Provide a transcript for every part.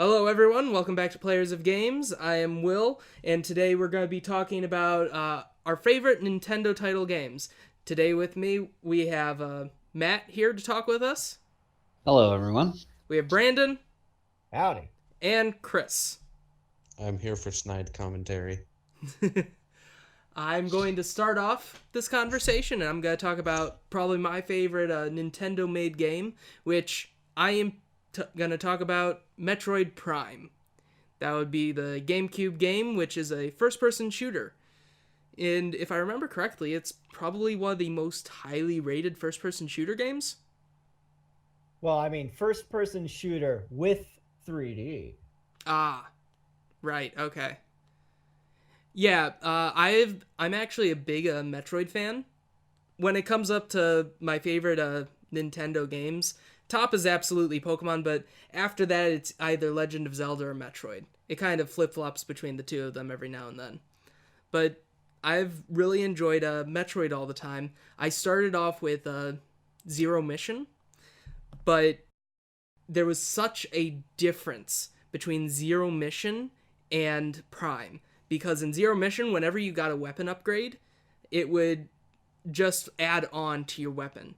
Hello, everyone. Welcome back to Players of Games. I am Will, and today we're going to be talking about our favorite Nintendo title games. Today, with me, we have Matt here to talk with us. Hello, everyone. We have Brandon Howdy. and Chris. I'm here for snide commentary. I'm going to start off this conversation, and I'm going to talk about probably my favorite Nintendo made game, which I am going to talk about Metroid Prime. That would be the GameCube game, which is a first person shooter. And if I remember correctly, it's probably one of the most highly rated first person shooter games. Well, I mean, first person shooter with 3D. Ah, right, okay. Yeah, I'm actually a big Metroid fan. When it comes up to my favorite Nintendo games, top is absolutely Pokemon, but after that it's either Legend of Zelda or Metroid. It kind of flip flops between the two of them every now and then. But I've really enjoyed Metroid all the time. I started off with Zero Mission, but there was such a difference between Zero Mission and Prime. Because in Zero Mission, whenever you got a weapon upgrade, it would just add on to your weapon.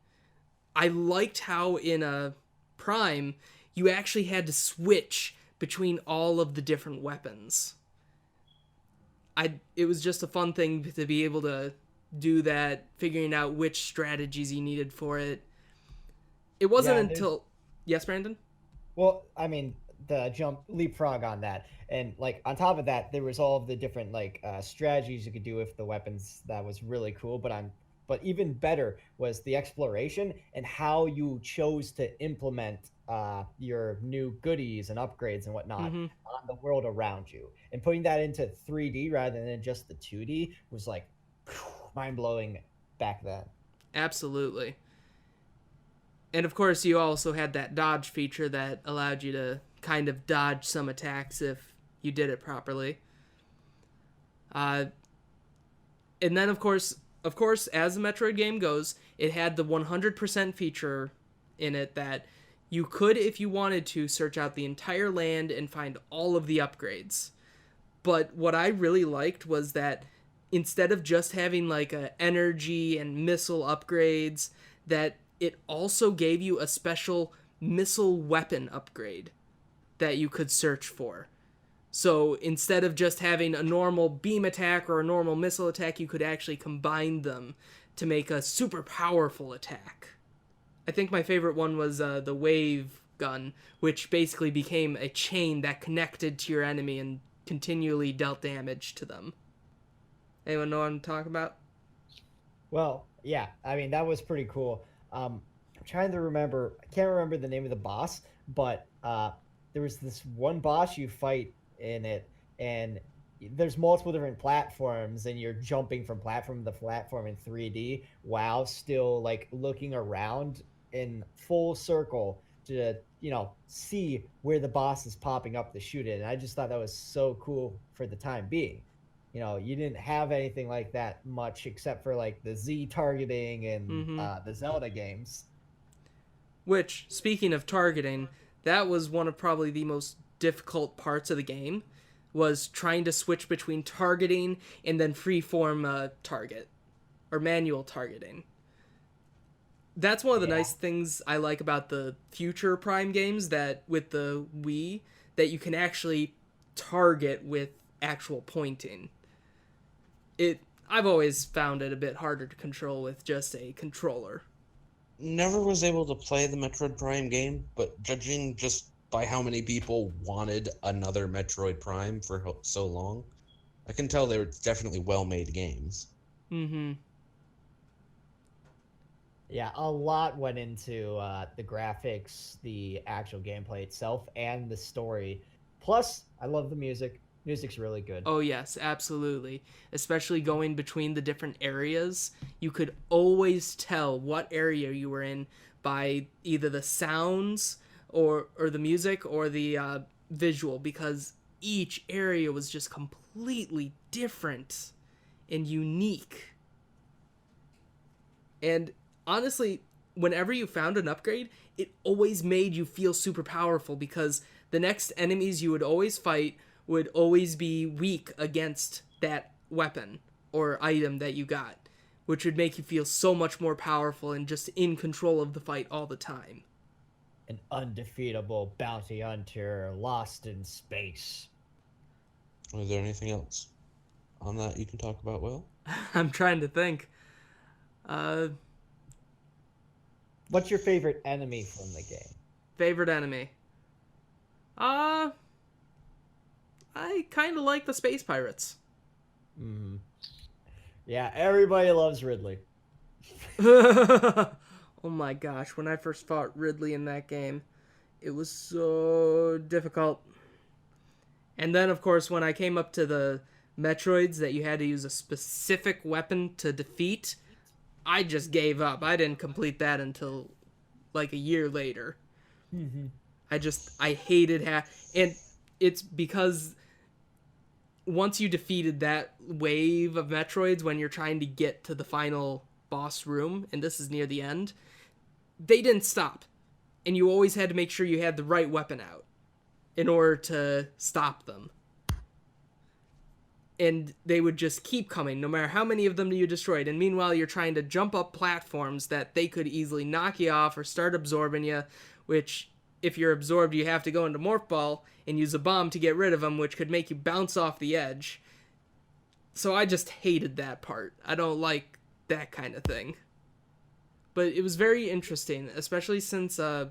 I liked how in a Prime you actually had to switch between all of the different weapons. It was just a fun thing to be able to do that, figuring out which strategies you needed for it. It wasn't Yeah, until yes, Brandon. well, I mean, the jump leapfrog on that, and like on top of that, there was all of the different strategies you could do with the weapons. That was really cool. But even better was the exploration and how you chose to implement your new goodies and upgrades and whatnot Mm-hmm. on the world around you, and putting that into 3D rather than just the 2D was like mind blowing back then. Absolutely. And of course, you also had that dodge feature that allowed you to kind of dodge some attacks if you did it properly. Uh, and then of course, as the Metroid game goes, it had the 100% feature in it that you could, if you wanted to, search out the entire land and find all of the upgrades. But what I really liked was that instead of just having like a energy and missile upgrades, that it also gave you a special missile weapon upgrade that you could search for. So instead of just having a normal beam attack or a normal missile attack, you could actually combine them to make a super powerful attack. I think my favorite one was the wave gun, which basically became a chain that connected to your enemy and continually dealt damage to them. Anyone know what I'm talking about? Well, yeah, I mean that was pretty cool. I'm trying to remember. I can't remember the name of the boss, but there was this one boss you fight in it, and there's multiple different platforms, and you're jumping from platform to platform in 3D while still like looking around in full circle to see where the boss is popping up to shoot it. And I just thought that was so cool for the time being. You didn't have anything like that much except for like the Z targeting and Mm-hmm. the Zelda games. Which, speaking of targeting, that was one of probably the most difficult parts of the game, was trying to switch between targeting and then freeform target, or manual targeting. That's one of the Yeah. nice things I like about the future Prime games, that with the Wii, that you can actually target with actual pointing. It I've always found it a bit harder to control with just a controller. Never was able to play the Metroid Prime game, but judging just by how many people wanted another Metroid Prime for so long, I can tell they were definitely well-made games. Mm-hmm. Yeah, a lot went into the graphics, the actual gameplay itself, and the story. Plus, I love the music. Music's really good. Oh yes, absolutely. Especially going between the different areas, you could always tell what area you were in by either the sounds or the music or the visual, because each area was just completely different and unique. And honestly, whenever you found an upgrade, it always made you feel super powerful because the next enemies you would always fight would always be weak against that weapon or item that you got, which would make you feel so much more powerful and just in control of the fight all the time. An undefeatable bounty hunter lost in space. Is there anything else on that you can talk about, Will? I'm trying to think. What's your favorite enemy from the game? Favorite enemy? I kind of like the space pirates. Mm-hmm. Yeah, everybody loves Ridley. Oh my gosh, when I first fought Ridley in that game, it was so difficult. And then, of course, when I came up to the Metroids that you had to use a specific weapon to defeat, I just gave up. I didn't complete that until like a year later. Mm-hmm. I hated and it's because once you defeated that wave of Metroids when you're trying to get to the final boss room, and this is near the end, they didn't stop. And you always had to make sure you had the right weapon out in order to stop them. And they would just keep coming, no matter how many of them you destroyed. And meanwhile, you're trying to jump up platforms that they could easily knock you off or start absorbing you, which, if you're absorbed, you have to go into Morph Ball and use a bomb to get rid of them, which could make you bounce off the edge. So I just hated that part. I don't like that kind of thing. But it was very interesting, especially since the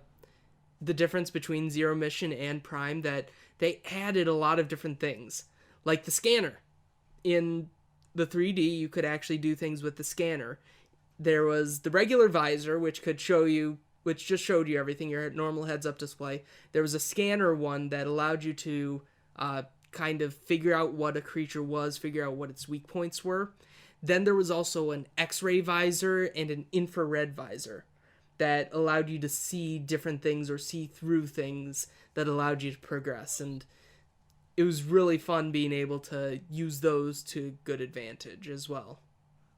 difference between Zero Mission and Prime, that they added a lot of different things. Like the scanner. In the 3D, you could actually do things with the scanner. There was the regular visor, which just showed you everything, your normal heads-up display. There was a scanner one that allowed you to kind of figure out what a creature was, figure out what its weak points were. Then there was also an X-ray visor and an infrared visor that allowed you to see different things or see through things that allowed you to progress. And it was really fun being able to use those to good advantage as well.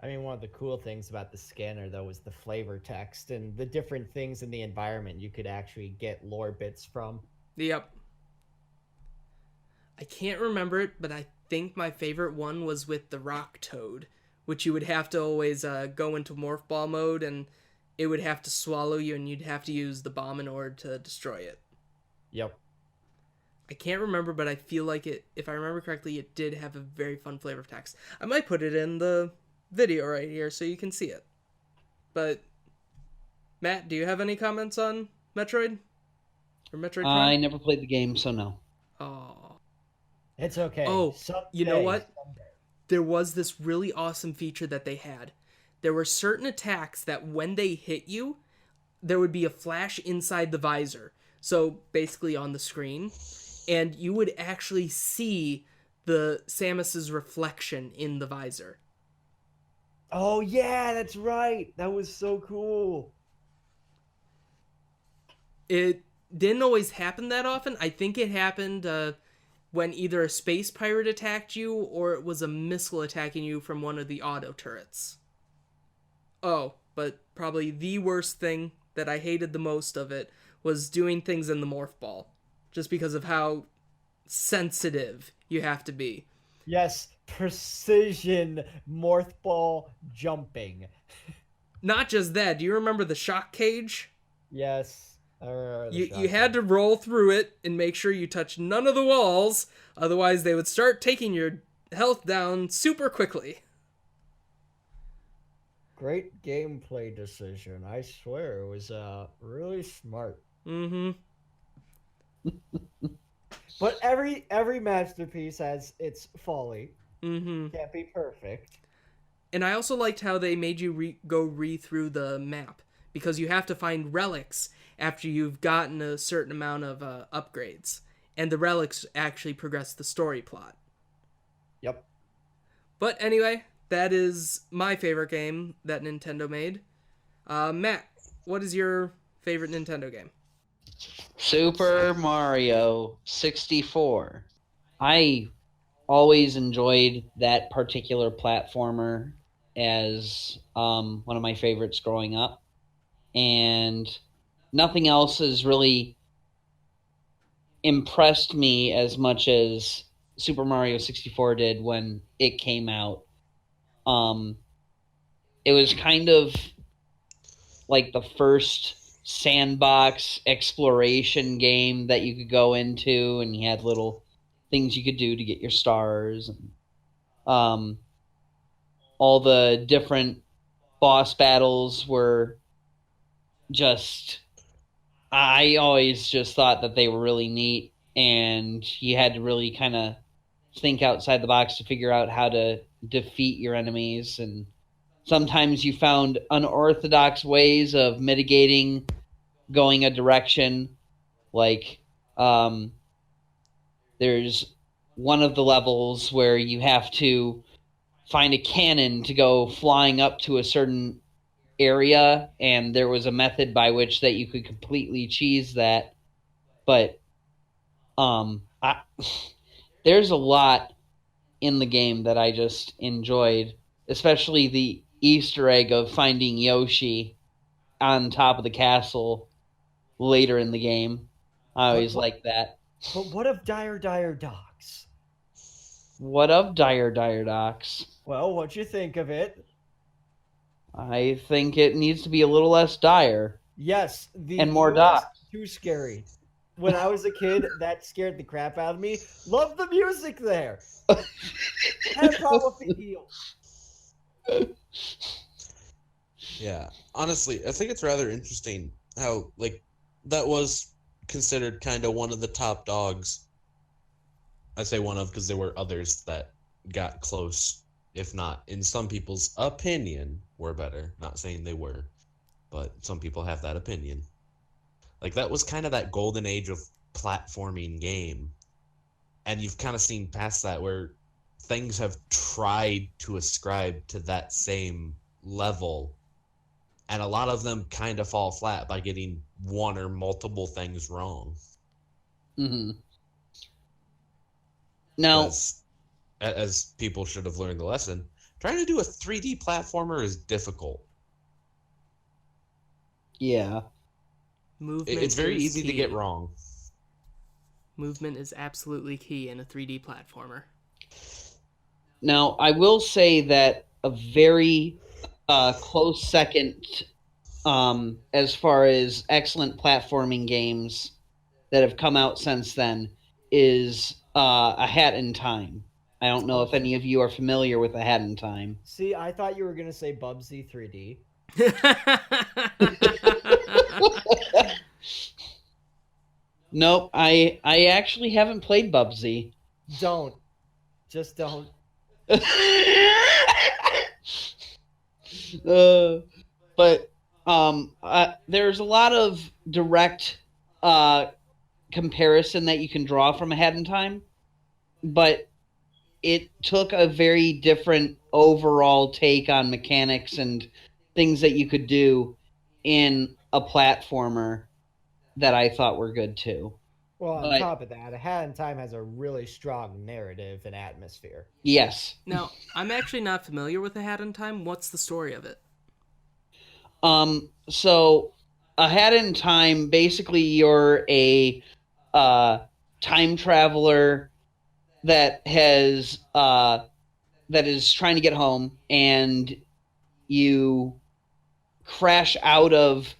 I mean, one of the cool things about the scanner, though, was the flavor text and the different things in the environment you could actually get lore bits from. Yep. I can't remember it, but I think my favorite one was with the rock toad, which you would have to always go into Morph Ball mode, and it would have to swallow you, and you'd have to use the bomb in order to destroy it. Yep. I can't remember, but I feel like it, if I remember correctly, it did have a very fun flavor of text. I might put it in the video right here so you can see it. But, Matt, do you have any comments on Metroid? Or Metroid Prime? I never played the game, so no. Oh. It's okay. Oh, Someday, you know what? someday. There was this really awesome feature that they had. There were certain attacks that when they hit you, there would be a flash inside the visor. So, basically on the screen. And you would actually see the Samus's reflection in the visor. Oh, yeah, that's right. That was so cool. It didn't always happen that often. I think it happened when either a space pirate attacked you or it was a missile attacking you from one of the auto turrets. Oh, but probably the worst thing that I hated the most of it was doing things in the Morph Ball. Just because of how sensitive you have to be. Yes, precision Morph Ball jumping. Not just that, do you remember the shock cage? Yes. I remember the You had to roll through it and make sure you touch none of the walls, otherwise they would start taking your health down super quickly. Great gameplay decision. I swear it was really smart. Mm-hmm. But every masterpiece has its folly. Mm-hmm. Can't be perfect. And I also liked how they made you go through the map, because you have to find relics after you've gotten a certain amount of upgrades. And the relics actually progress the story plot. Yep. But anyway, that is my favorite game that Nintendo made. Matt, what is your favorite Nintendo game? Super Mario 64. I always enjoyed that particular platformer as one of my favorites growing up. And nothing else has really impressed me as much as Super Mario 64 did when it came out. It was kind of like the first sandbox exploration game that you could go into, and you had little things you could do to get your stars. And, all the different boss battles were just... I always just thought that they were really neat, and you had to really kind of think outside the box to figure out how to defeat your enemies, and sometimes you found unorthodox ways of mitigating going a direction. Like, there's one of the levels where you have to find a cannon to go flying up to a certain area, and there was a method by which that you could completely cheese that. But there's a lot in the game that I just enjoyed, especially the Easter egg of finding Yoshi on top of the castle later in the game. I always like that. But what of Dire Dire Docks? What of Dire Dire Docks? Well, what'd you think of it? I think it needs to be a little less dire. Yes, and more US docks. Too scary. When I was a kid, that scared the crap out of me. Love the music there. Had a problem with the heels. Yeah, honestly, I think it's rather interesting how, like, that was considered kind of one of the top dogs. I say one of because there were others that got close, if not, in some people's opinion, were better. Not saying they were, but some people have that opinion. Like, that was kind of that golden age of platforming game. And you've kind of seen past that where things have tried to ascribe to that same level, and a lot of them kind of fall flat by getting one or multiple things wrong. Mm-hmm. Now, as people should have learned the lesson, trying to do a 3D platformer is difficult. Yeah. Movement It's very is easy to key. get wrong. Movement is absolutely key in a 3D platformer. Now, I will say that a very close second, as far as excellent platforming games that have come out since then, is A Hat in Time. I don't know if any of you are familiar with A Hat in Time. See, I thought you were going to say Bubsy 3D. Nope, I actually haven't played Bubsy. Don't. Just don't. But there's a lot of direct comparison that you can draw from A Hat in Time, but it took a very different overall take on mechanics and things that you could do in a platformer that I thought were good too. Well, on But- top of that, A Hat in Time has a really strong narrative and atmosphere. Yes. Now, I'm actually not familiar with A Hat in Time. What's the story of it? So A Hat in Time, basically you're a time traveler that has that is trying to get home, and you crash out of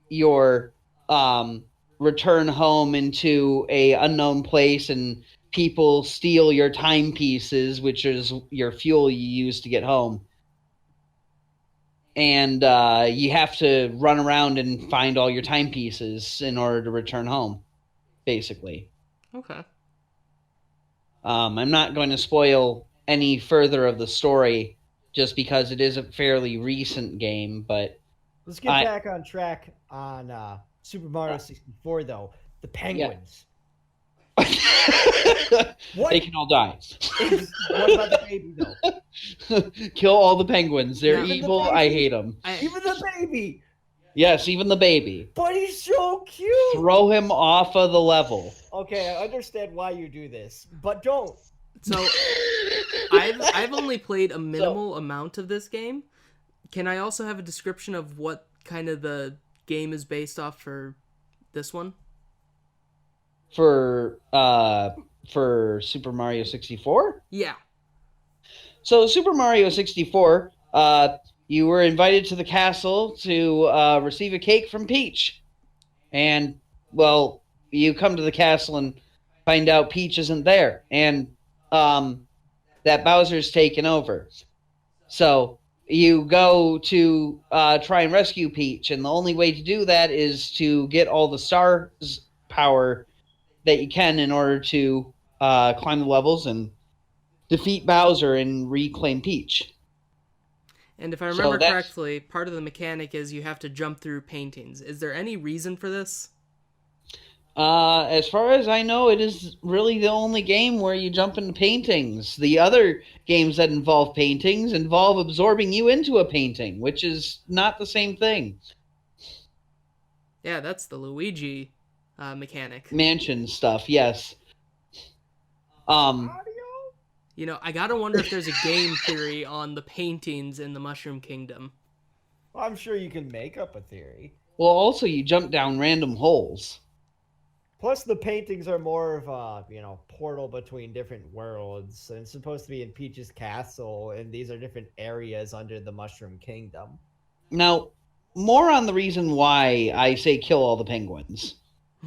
your return home into a unknown place, and people steal your timepieces, which is your fuel you use to get home. And you have to run around and find all your timepieces in order to return home, basically. Okay. I'm not going to spoil any further of the story, just because it is a fairly recent game, but Let's get back on track on Super Mario 64, though. The penguins. What? they can all die. What about the baby, though? Kill all the penguins. They're Yeah. evil. The I baby. hate them. Even the baby! Yes, even the baby. But he's so cute! Throw him off of the level. Okay, I understand why you do this, but don't. So, I've only played a minimal amount of this game. Can I also have a description of what kind of the game is based off for this one? for Super Mario 64. Yeah. So Super Mario 64, you were invited to the castle to receive a cake from Peach, and well, you come to the castle and find out Peach isn't there, and that Bowser's taken over. So you go to try and rescue Peach, and the only way to do that is to get all the stars power that you can in order to climb the levels and defeat Bowser and reclaim Peach. And if I So remember that's- correctly, part of the mechanic is you have to jump through paintings. Is there any reason for this? As far as I know, it is really the only game where you jump into paintings. The other games that involve paintings involve absorbing you into a painting, which is not the same thing. Yeah, that's the Luigi mechanic. Mansion stuff, yes. You know, I gotta wonder if there's a game theory on the paintings in the Mushroom Kingdom. Well, I'm sure you can make up a theory. Well, also you jump down random holes. Plus, the paintings are more of a, portal between different worlds. And it's supposed to be in Peach's castle, and these are different areas under the Mushroom Kingdom. Now, more on the reason why I say kill all the penguins.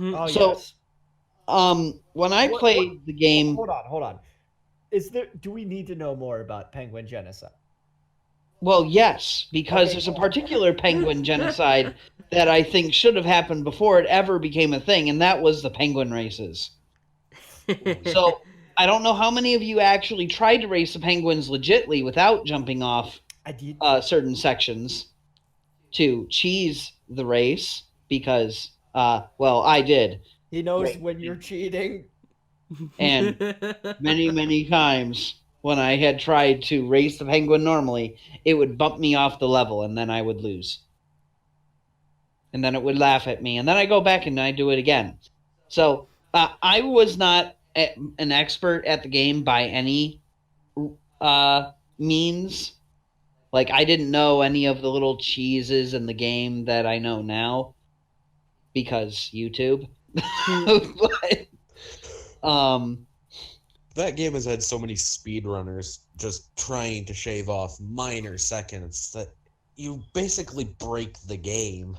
Oh, So- yes. When I What- played the game, Hold on. Do we need to know more about penguin genocide? well, yes, because Okay. there's a particular penguin genocide that I think should have happened before it ever became a thing, and that was the penguin races. So I don't know how many of you actually tried to race the penguins legitly without jumping off I did. certain sections to cheese the race because, well, I did. He knows Wait. when you're cheating. And many, many times when I had tried to race the penguin normally, it would bump me off the level and then I would lose. And then it would laugh at me. And then I go back and I do it again. So I was not an expert at the game by any means. Like, I didn't know any of the little cheeses in the game that I know now because YouTube. But, That game has had so many speedrunners just trying to shave off minor seconds that you basically break the game.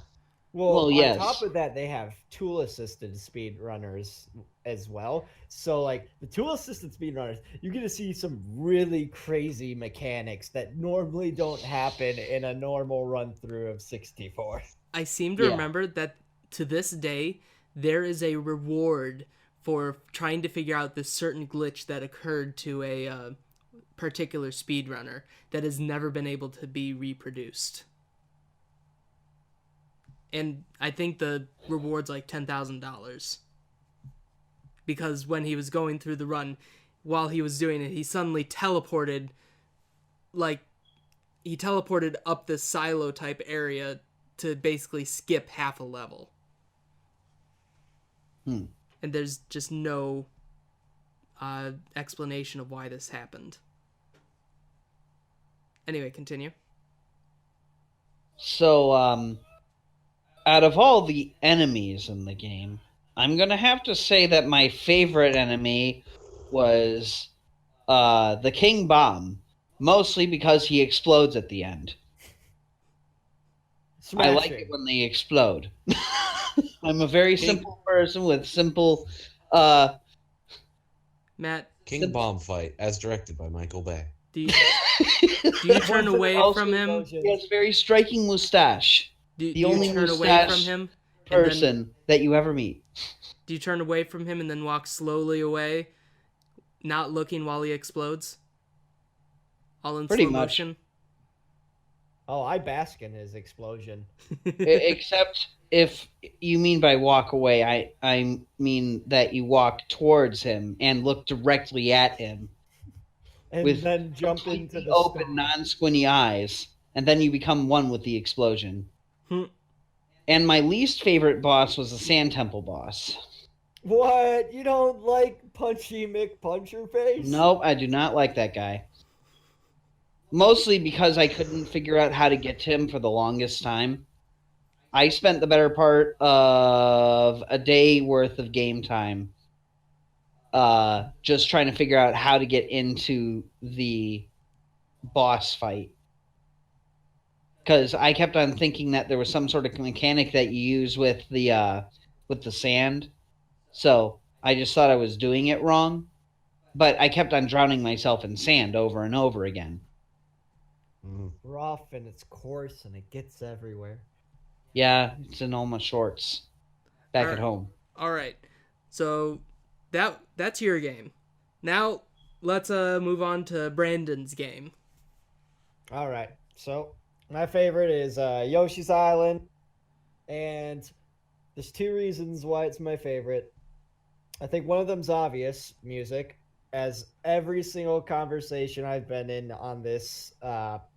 Well, on yes. top of that, they have tool-assisted speedrunners as well. So, like, the tool-assisted speedrunners, you get to see some really crazy mechanics that normally don't happen in a normal run-through of 64. I seem to Yeah. remember that to this day, there is a reward for trying to figure out this certain glitch that occurred to a particular speedrunner that has never been able to be reproduced. And I think the reward's like $10,000. Because when he was going through the run, while he was doing it, he suddenly teleported, up this silo type area to basically skip half a level. And there's just no explanation of why this happened. Anyway, continue. So, out of all the enemies in the game, I'm going to have to say that my favorite enemy was the King Bomb, mostly because he explodes at the end. I like it when they explode. I'm a very simple person with simple... Matt, King Bomb Fight, as directed by Michael Bay. do you turn away from him? He has a very striking mustache. Do the you only turn away mustache from him? and then- Person that you ever meet. Do you turn away from him and then walk slowly away, not looking while he explodes? All in Pretty slow much. motion? Oh, I bask in his explosion. Except if you mean by walk away, I mean that you walk towards him and look directly at him And with then jump into completely the open, storm. non-squinty eyes, and then you become one with the explosion. Hmm. And my least favorite boss was the Sand Temple boss. What? You don't like Punchy McPuncherface? Nope, I do not like that guy. Mostly because I couldn't figure out how to get to him for the longest time. I spent the better part of a day worth of game time just trying to figure out how to get into the boss fight. Because I kept on thinking that there was some sort of mechanic that you use with the sand. So I just thought I was doing it wrong. But I kept on drowning myself in sand over and over again. Mm. Rough and it's coarse and it gets everywhere. Yeah, it's in all my shorts back All at right. home. All right. So that's your game. Now let's move on to Brandon's game. All right. So my favorite is Yoshi's Island, and there's two reasons why it's my favorite. I think one of them's obvious, music, as every single conversation I've been in on this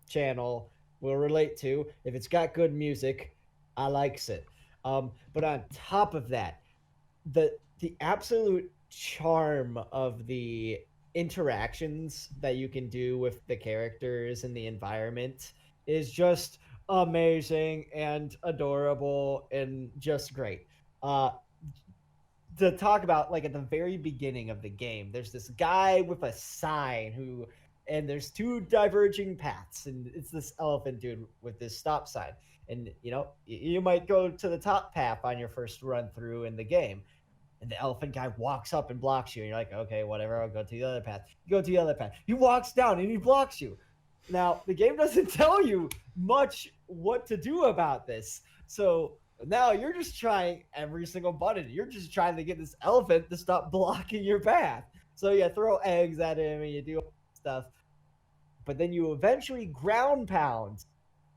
channel will relate to. If it's got good music, I likes it. But on top of that, the absolute charm of the interactions that you can do with the characters and the environment is just amazing and adorable and just great. Uh, to talk about, like, at the very beginning of the game, there's this guy with a sign who, and there's two diverging paths, and it's this elephant dude with this stop sign. And you might go to the top path on your first run through in the game, and the elephant guy walks up and blocks you, and you're like, okay, whatever, I'll go to the other path. You go to the other path, he walks down and he blocks you. Now the game doesn't tell you much what to do about this, so now you're just trying every single button. You're just trying to get this elephant to stop blocking your path. So you throw eggs at him and you do stuff, but then you eventually ground pound.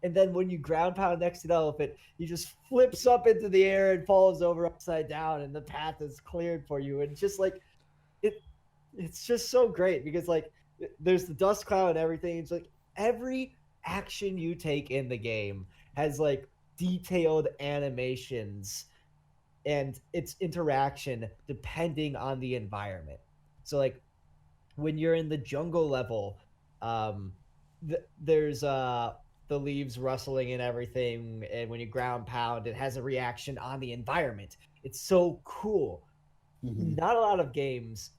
And then when you ground pound next to the elephant, he just flips up into the air and falls over upside down, and the path is cleared for you. And just like it's just so great because, like, there's the dust cloud and everything. It's like every action you take in the game has like detailed animations and its interaction depending on the environment. So like when you're in the jungle level, there's the leaves rustling and everything, and when you ground pound, it has a reaction on the environment. It's so cool. Mhm. Not a lot of games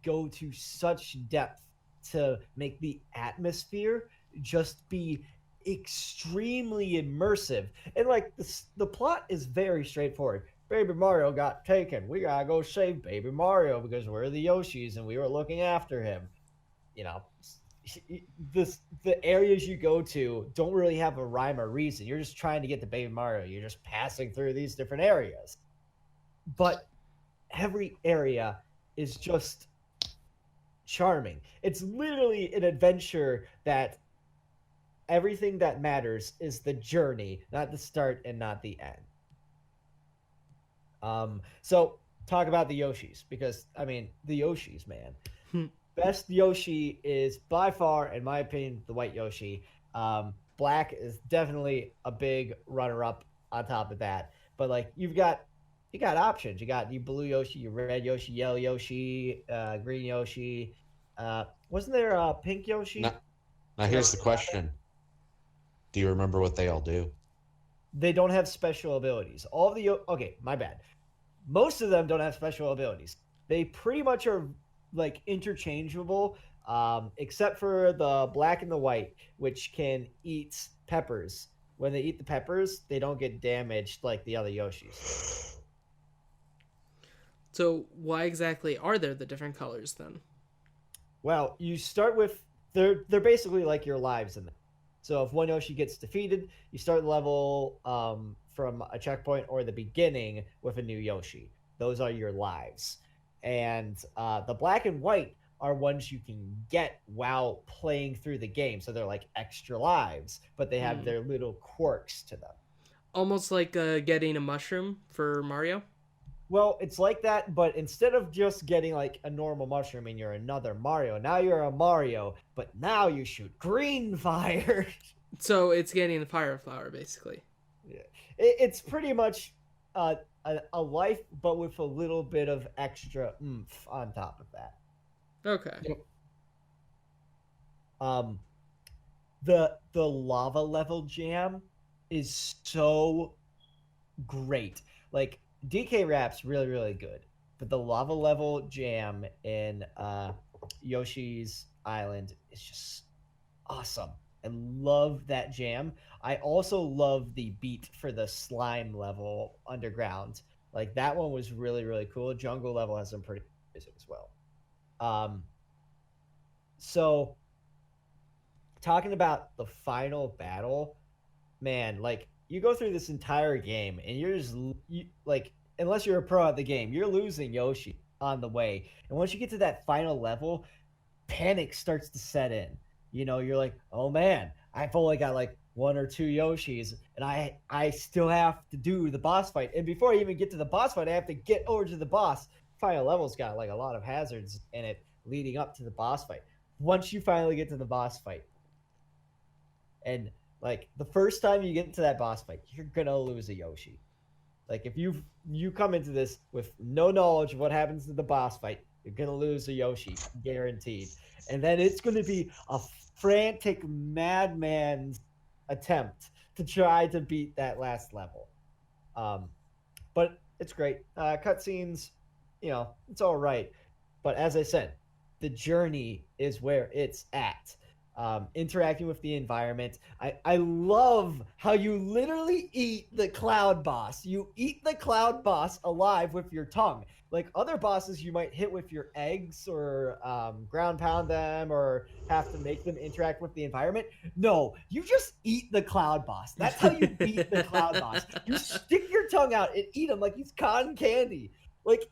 go to such depth to make the atmosphere just be extremely immersive. And like the plot is very straightforward. Baby Mario got taken. We gotta go save Baby Mario because we're the Yoshis and we were looking after him. You know, the areas you go to don't really have a rhyme or reason. You're just trying to get to Baby Mario. You're just passing through these different areas. But every area is just charming. It's literally an adventure that everything that matters is the journey, not the start and not the end. So talk about the Yoshis, because I mean the Yoshis, man. Best Yoshi is by far, in my opinion, the white Yoshi. Black is definitely a big runner-up on top of that. But like you got options. You got your blue Yoshi, your red Yoshi, yellow Yoshi, green Yoshi. Wasn't there a pink Yoshi? Now here's the question: do you remember what they all do? They don't have special abilities. All of the okay, my bad. Most of them don't have special abilities. They pretty much are like interchangeable, except for the black and the white, which can eat peppers. When they eat the peppers, they don't get damaged like the other Yoshis. So why exactly are there the different colors then? Well, you start with they're basically like your lives in them. So if one Yoshi gets defeated, you start the level from a checkpoint or the beginning with a new Yoshi. Those are your lives. And the black and white are ones you can get while playing through the game. So they're like extra lives, but they have their little quirks to them. Almost like getting a mushroom for Mario. Well, it's like that, but instead of just getting like a normal mushroom and you're another Mario, now you're a Mario, but now you shoot green fire. So it's getting the fire flower, basically. Yeah. It's pretty much a life, but with a little bit of extra oomph on top of that. Okay. The lava level jam is so great. Like DK Rap's really really good, but the lava level jam in Yoshi's Island is just awesome. I love that jam. I also love the beat for the slime level underground. Like that one was really really cool. Jungle level has some pretty music as well. Um, so talking about the final battle, man, like you go through this entire game and you're just like, unless you're a pro at the game, you're losing Yoshi on the way. And once you get to that final level, panic starts to set in. You know, you're like, oh man, I've only got like one or two Yoshis, and I still have to do the boss fight. And before I even get to the boss fight, I have to get over to the boss. Final level's got like a lot of hazards in it leading up to the boss fight. Once you finally get to the boss fight, and like the first time you get into that boss fight, you're gonna lose a Yoshi. Like if you come into this with no knowledge of what happens to the boss fight, you're gonna lose a Yoshi, guaranteed. And then it's gonna be a frantic madman's attempt to try to beat that last level. But it's great. Cutscenes, you know, it's all right. But as I said, the journey is where it's at. Interacting with the environment. I love how you literally eat the cloud boss. You eat the cloud boss alive with your tongue. Like other bosses, you might hit with your eggs or ground pound them or have to make them interact with the environment. No, you just eat the cloud boss. That's how you beat the cloud boss. You stick your tongue out and eat them like he's cotton candy. Like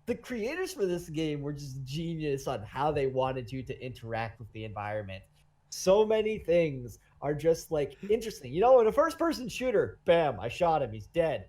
the creators for this game were just genius on how they wanted you to interact with the environment. So many things are just like interesting. You know, in a first-person shooter, bam, I shot him, he's dead.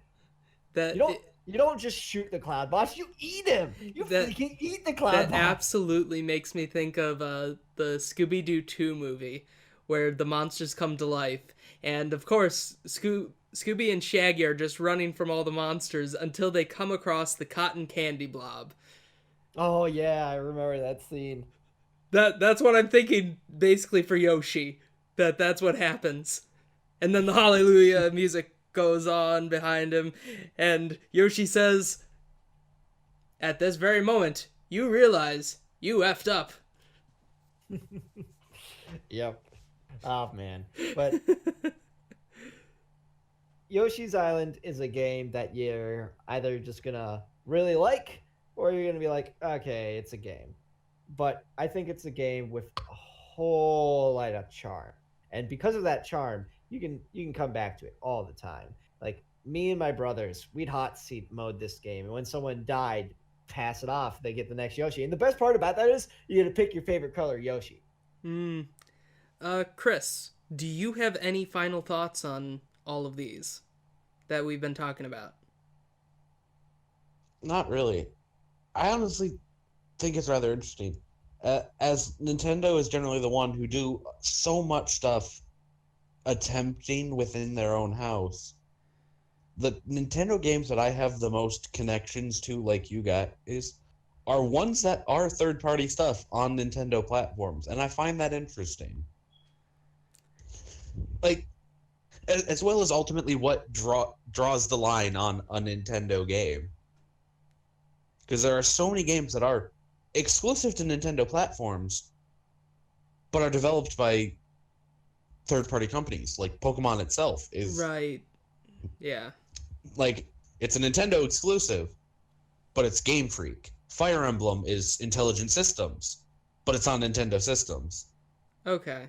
That You don't just shoot the cloud boss, you eat him. You freaking eat the cloud that boss. absolutely makes me think of the Scooby-Doo 2 movie, where the monsters come to life, and of course Scooby and Shaggy are just running from all the monsters until they come across the cotton candy blob. Oh yeah, I remember that scene. That's what I'm thinking basically for Yoshi. That's what happens. And then the Hallelujah music goes on behind him, and Yoshi says, "At this very moment, you realize you effed up." Yep. Oh man. But Yoshi's Island is a game that you're either just gonna really like or you're gonna be like, okay, it's a game. But I think it's a game with a whole lot of charm. And because of that charm, you can come back to it all the time. Like me and my brothers, we'd hot seat mode this game, and when someone died, pass it off, they get the next Yoshi. And the best part about that is you get to pick your favorite color Yoshi. Chris, do you have any final thoughts on all of these that we've been talking about? Not really. I honestly think it's rather interesting. As Nintendo is generally the one who do so much stuff attempting within their own house, the Nintendo games that I have the most connections to, like you got, are ones that are third-party stuff on Nintendo platforms, and I find that interesting. Like, as well as ultimately what draws the line on a Nintendo game. Because there are so many games that are exclusive to Nintendo platforms, but are developed by third-party companies. Like Pokemon itself is Right. Yeah. like it's a Nintendo exclusive, but it's Game Freak. Fire Emblem is Intelligent Systems, but it's on Nintendo systems. Okay.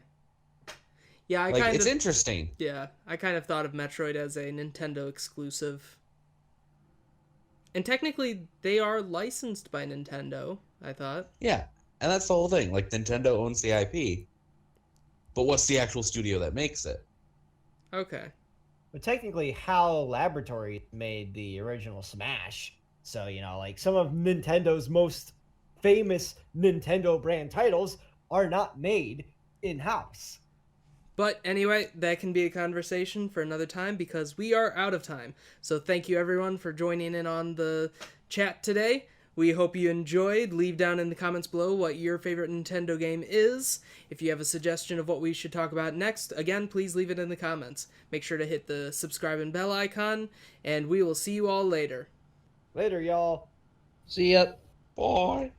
Yeah, It's interesting. Yeah, I kind of thought of Metroid as a Nintendo exclusive. And technically, they are licensed by Nintendo, I thought. Yeah, and that's the whole thing. Like, Nintendo owns the IP, but what's the actual studio that makes it? Okay. But technically, HAL Laboratory made the original Smash. So, you know, like some of Nintendo's most famous Nintendo brand titles are not made in-house. But anyway, that can be a conversation for another time because we are out of time. So thank you everyone for joining in on the chat today. We hope you enjoyed. Leave down in the comments below what your favorite Nintendo game is. If you have a suggestion of what we should talk about next, again, please leave it in the comments. Make sure to hit the subscribe and bell icon, and we will see you all later. Later, y'all. See ya. Bye.